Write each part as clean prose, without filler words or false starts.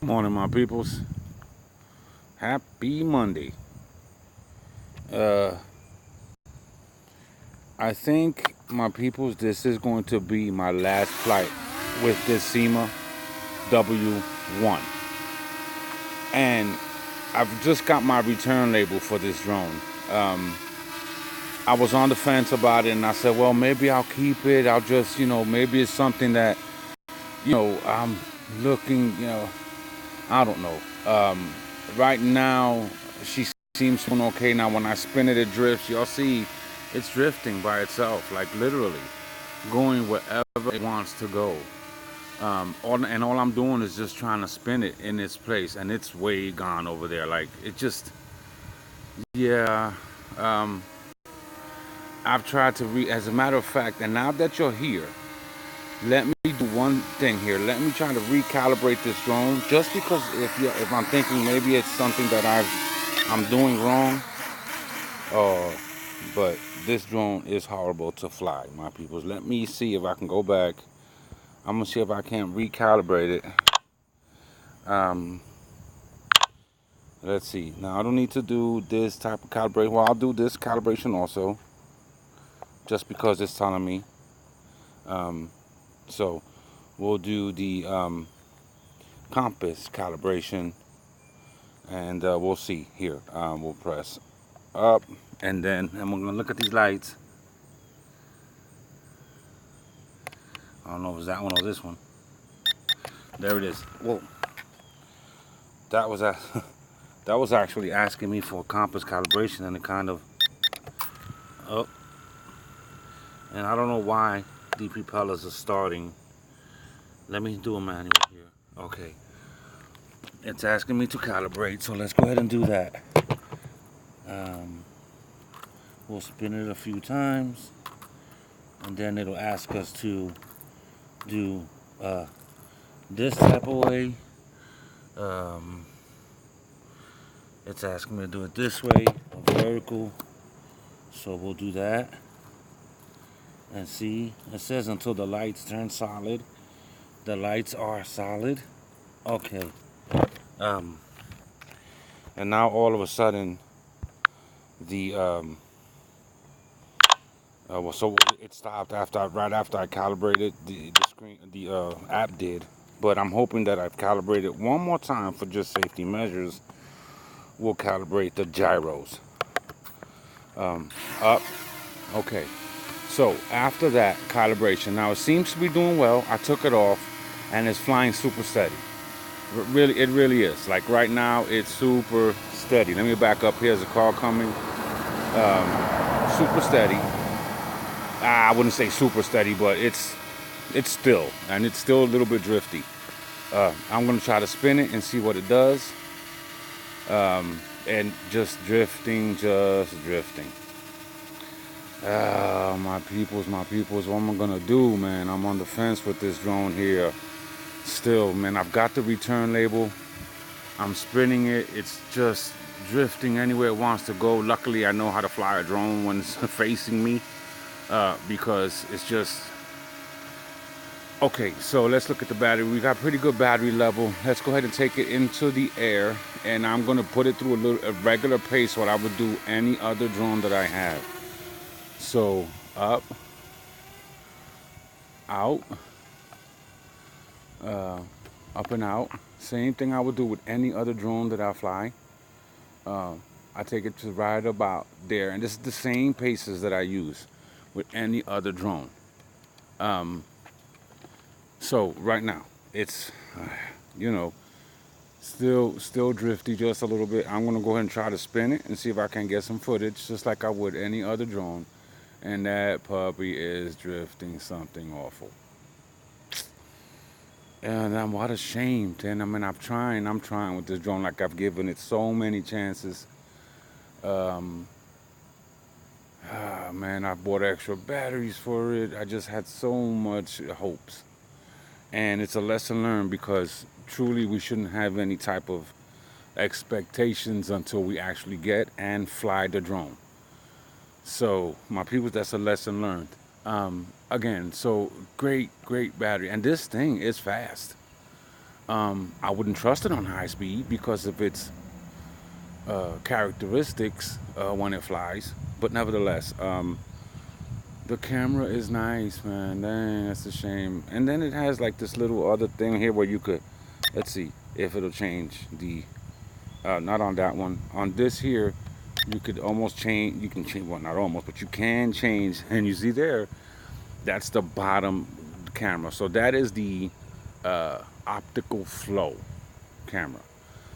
Morning, my peoples. Happy Monday. Uh, I think, my peoples, this is going to be my last flight with this Syma W1. And I've just got my return label for this drone. Um, I was on the fence about it and I said, well, maybe I'll keep it. I'll just, maybe it's something that, I'm looking, I don't know. Right now, she seems doing okay. Now, when I spin it, it drifts. Y'all see, it's drifting by itself, like literally going wherever it wants to go. All I'm doing is just trying to spin it in its place, and it's way gone over there. Like it just, yeah. Um, I've tried to as a matter of fact, and now that you're here, let me do one thing here. Let me try to recalibrate this drone, just because if I'm thinking maybe it's something that I'm doing wrong. Uh, but this drone is horrible to fly, my peoples. Let me see if I can go back. I'm gonna see if I can recalibrate it. Um, let's see. Now I don't need to do this type of calibration. Well, I'll do this calibration also, just because it's telling me. Um, so we'll do the compass calibration, and we'll see here. We'll press up, and we're gonna look at these lights. I don't know if it's that one or this one. There it is. Whoa, that was a that was actually asking me for a compass calibration, and it kind of oh, and I don't know why the propellers are starting. Let me do a manual here. Okay, it's asking me to calibrate, so let's go ahead and do that. Um, we'll spin it a few times, and then it'll ask us to do this type of way. Um, it's asking me to do it this way, vertical. So we'll do that. And see, it says until the lights turn solid. The lights are solid. Okay. Um, and now all of a sudden, the so it stopped right after I calibrated the screen. The app did, but I'm hoping that I've calibrated one more time for just safety measures. We'll calibrate the gyros. Up. Okay. So after that calibration, now it seems to be doing well. I took it off, and it's flying super steady. It really is. Like right now, it's super steady. Let me back up. Here's a car coming. Super steady. I wouldn't say super steady, but it's still, and it's still a little bit drifty. I'm gonna try to spin it and see what it does. And just drifting, just drifting. My peoples, what am I gonna do, man? I'm on the fence with this drone here. Still, man, I've got the return label. I'm spinning it. It's just drifting anywhere it wants to go. Luckily, I know how to fly a drone when it's facing me, because it's just okay. So let's look at the battery. We got pretty good battery level. Let's go ahead and take it into the air, and I'm gonna put it through a regular pace, what I would do any other drone that I have. So up, out, uh, up and out. Same thing I would do with any other drone that I fly. Uh, I take it to right about there, and this is the same paces that I use with any other drone. Um, so right now, it's you know still drifty just a little bit. I'm gonna go ahead and try to spin it and see if I can get some footage, just like I would any other drone. And that puppy is drifting something awful. And what a shame, Ten. I mean, I'm trying with this drone. Like I've given it so many chances. Um, man, I bought extra batteries for it. I just had so much hopes, and it's a lesson learned, because truly we shouldn't have any type of expectations until we actually get and fly the drone. So my people, that's a lesson learned. Again, so great battery, and this thing is fast. I wouldn't trust it on high speed because of its characteristics when it flies. But nevertheless, the camera is nice, man. Dang, that's a shame. And then it has like this little other thing here where you could, let's see if it'll change the, not on that one. On this here, you could almost change, you can change, well, not almost, but you can change. And you see there, that's the bottom camera. So that is the optical flow camera.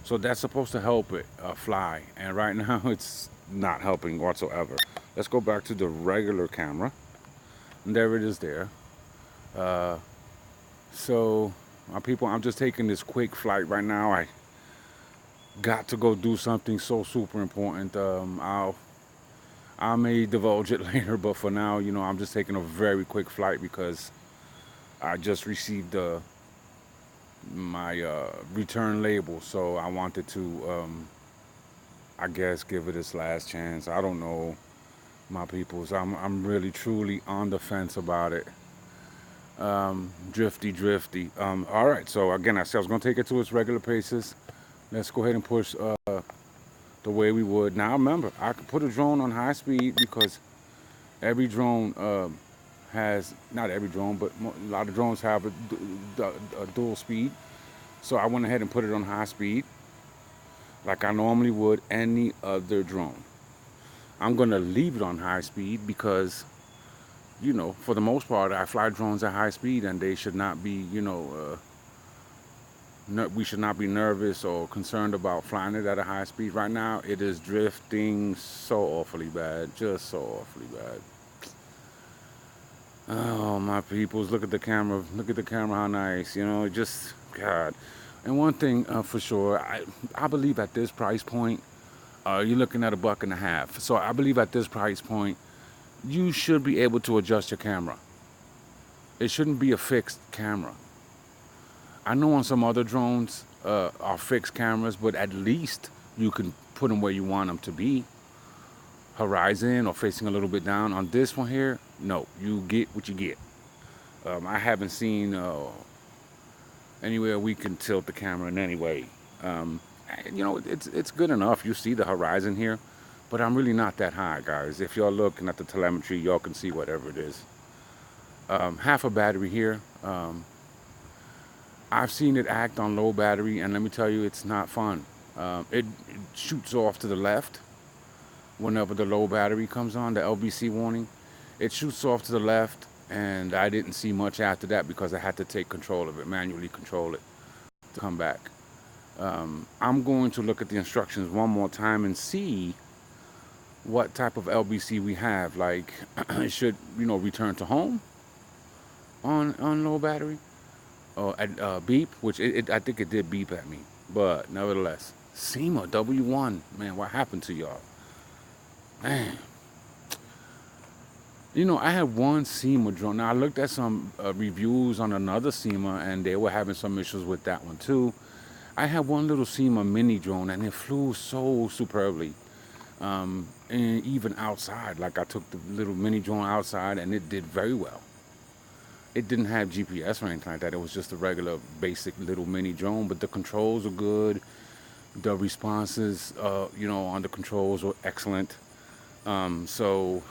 So that's supposed to help it fly. And right now it's not helping whatsoever. Let's go back to the regular camera. And there it is there. Uh, so, my people, I'm just taking this quick flight right now. I got to go do something so super important. I may divulge it later, but for now, I'm just taking a very quick flight because I just received my return label, so I wanted to, I guess, give it its last chance. I don't know, my peoples. I'm really truly on the fence about it. Drifty, drifty. All right. So again, I said I was gonna take it to its regular paces. Let's go ahead and push the way we would. Now remember, I could put a drone on high speed because every drone has, not every drone, but a lot of drones have a dual speed. So I went ahead and put it on high speed, like I normally would any other drone. I'm gonna leave it on high speed because for the most part, I fly drones at high speed, and they should not be, we should not be nervous or concerned about flying it at a high speed. Right now, it is drifting so awfully bad, just so awfully bad. Oh, my peoples, look at the camera. Look at the camera, how nice. Just, God. And one thing for sure, I believe at this price point, you're looking at $1.50. So I believe at this price point, you should be able to adjust your camera. It shouldn't be a fixed camera. I know on some other drones are fixed cameras, but at least you can put them where you want them to be, horizon or facing a little bit down. On this one here, no, you get what you get. I haven't seen anywhere we can tilt the camera in any way. It's good enough. You see the horizon here, but I'm really not that high, guys. If y'all looking at the telemetry, y'all can see whatever it is. Half a battery here. I've seen it act on low battery, and let me tell you, it's not fun. It shoots off to the left whenever the low battery comes on, the LBC warning. It shoots off to the left, and I didn't see much after that because I had to take control of it, manually control it to come back. I'm going to look at the instructions one more time and see what type of LBC we have. Like, it should, return to home on low battery. Or at beep, which I think it did beep at me. But nevertheless, Syma W1, man, what happened to y'all? Man. I had one Syma drone. Now, I looked at some reviews on another Syma, and they were having some issues with that one, too. I had one little Syma mini drone, and it flew so superbly. And even outside, like I took the little mini drone outside, and it did very well. It didn't have GPS or anything like that. It was just a regular, basic little mini drone, but the controls were good. The responses, on the controls were excellent. So,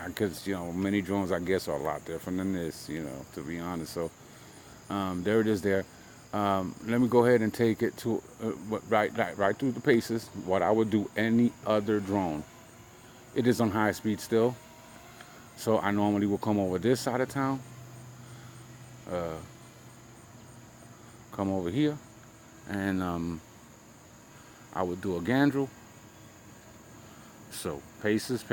because, mini drones, I guess, are a lot different than this, to be honest. So, there it is there. Let me go ahead and take it to right through the paces. What I would do any other drone. It is on high speed still. So I normally will come over this side of town. Come over here, and I would do a Gandrel. So paces,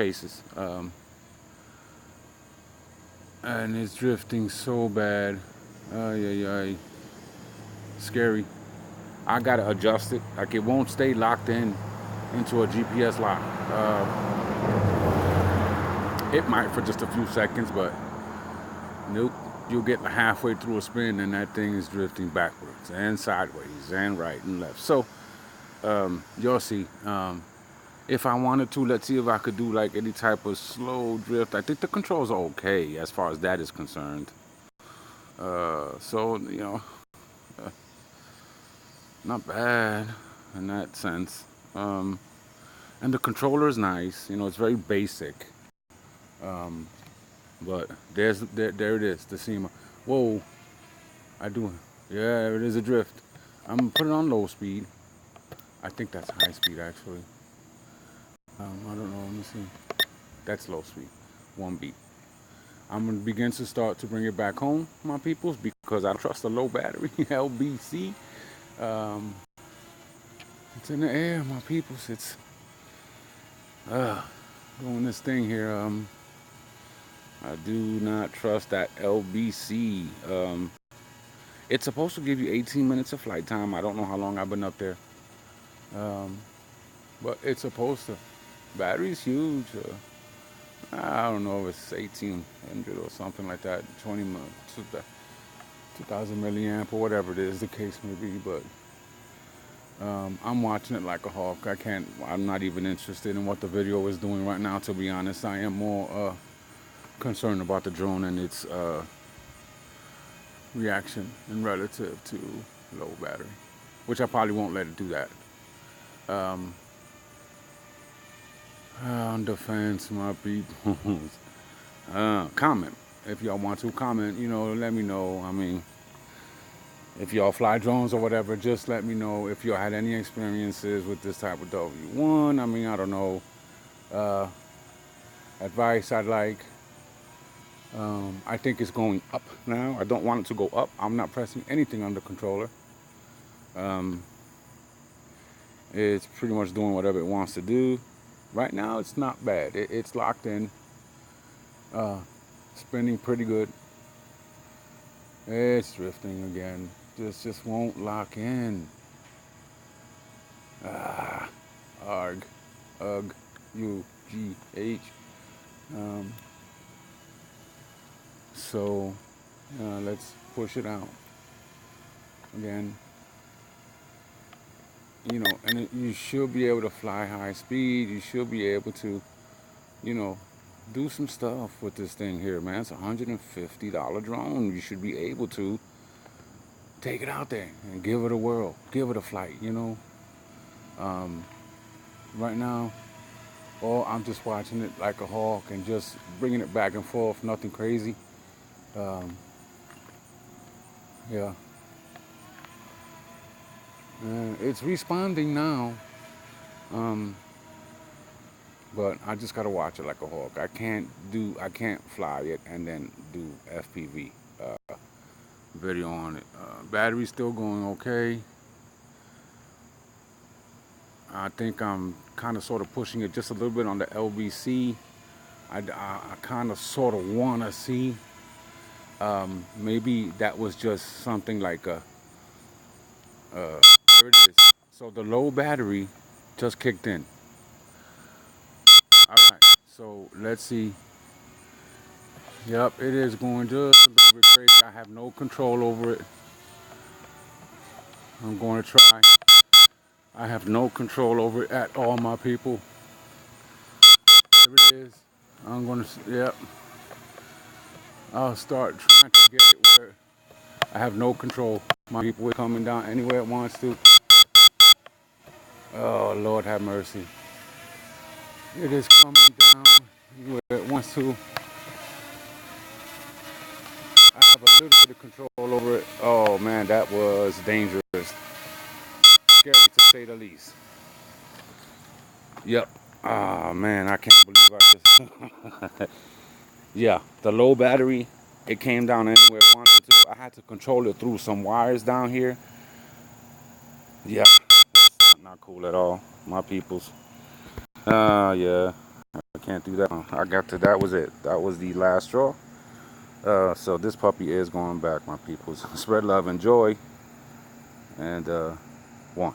and it's drifting so bad. Scary. I gotta adjust it. Like, it won't stay locked into a GPS lock. It might for just a few seconds, but nope. You'll get halfway through a spin, and that thing is drifting backwards and sideways and right and left. So you'll see. If I wanted to, let's see if I could do like any type of slow drift. I think the controls are okay as far as that is concerned. So not bad in that sense. And the controller is nice. You know, it's very basic. Um, but there it is, the Syma. Whoa, I do. Yeah, it is a drift. I'm gonna put it on low speed. I think that's high speed actually. I don't know. Let me see. That's low speed. 1 beat. I'm gonna begin to start to bring it back home, my peoples, because I trust a low battery LBC. Um, it's in the air, my peoples. It's uh, doing this thing here. I do not trust that LBC. It's supposed to give you 18 minutes of flight time. I don't know how long I've been up there, um, but it's supposed to. Battery's huge. I don't know if it's 1800 or something like that. 2000 milliamp or whatever it is the case may be. But I'm watching it like a hawk. I'm not even interested in what the video is doing right now, to be honest. I am more concerned about the drone and its reaction in relative to low battery, which I probably won't let it do that. On defense, my people. Comment if y'all want to comment. You know, let me know. I mean, if y'all fly drones or whatever, just let me know if y'all had any experiences with this type of W1. I mean, I don't know. Advice I'd like. I think it's going up now. I don't want it to go up. I'm not pressing anything on the controller. It's pretty much doing whatever it wants to do. Right now, it's not bad. It's locked in. Spinning pretty good. It's drifting again. This just won't lock in. Arg. Ugh. UGH. So let's push it out again. You know, and you should be able to fly high speed. You should be able to, you know, do some stuff with this thing here, man. It's a $150 drone. You should be able to take it out there and give it a whirl, give it a flight, you know. Right now, I'm just watching it like a hawk and just bringing it back and forth, nothing crazy. Yeah. It's responding now. But I just gotta watch it like a hawk. I can't fly it and then do FPV video on it. Battery's still going okay. I think I'm kind of sort of pushing it just a little bit on the LBC. I kind of sort of want to see. Maybe that was just something like there it is. So the low battery just kicked in. All right, so let's see. Yep, it is going just a little bit crazy. I have no control over it. I'm going to try. I have no control over it at all, my people. There it is. I'm going to, yep. I'll start trying to get it where I have no control. My people are coming down anywhere it wants to. Oh, Lord have mercy. It is coming down anywhere it wants to. I have a little bit of control over it. Oh, man, that was dangerous. Scary to say the least. Yep. Ah, man, I can't believe I just... Yeah, the low battery, it came down anywhere it wanted to. I had to control it through some wires down here. Yeah, that's not cool at all, my peoples. Yeah, I can't do that. That was it. That was the last straw. So this puppy is going back, my peoples. Spread love and joy. And one.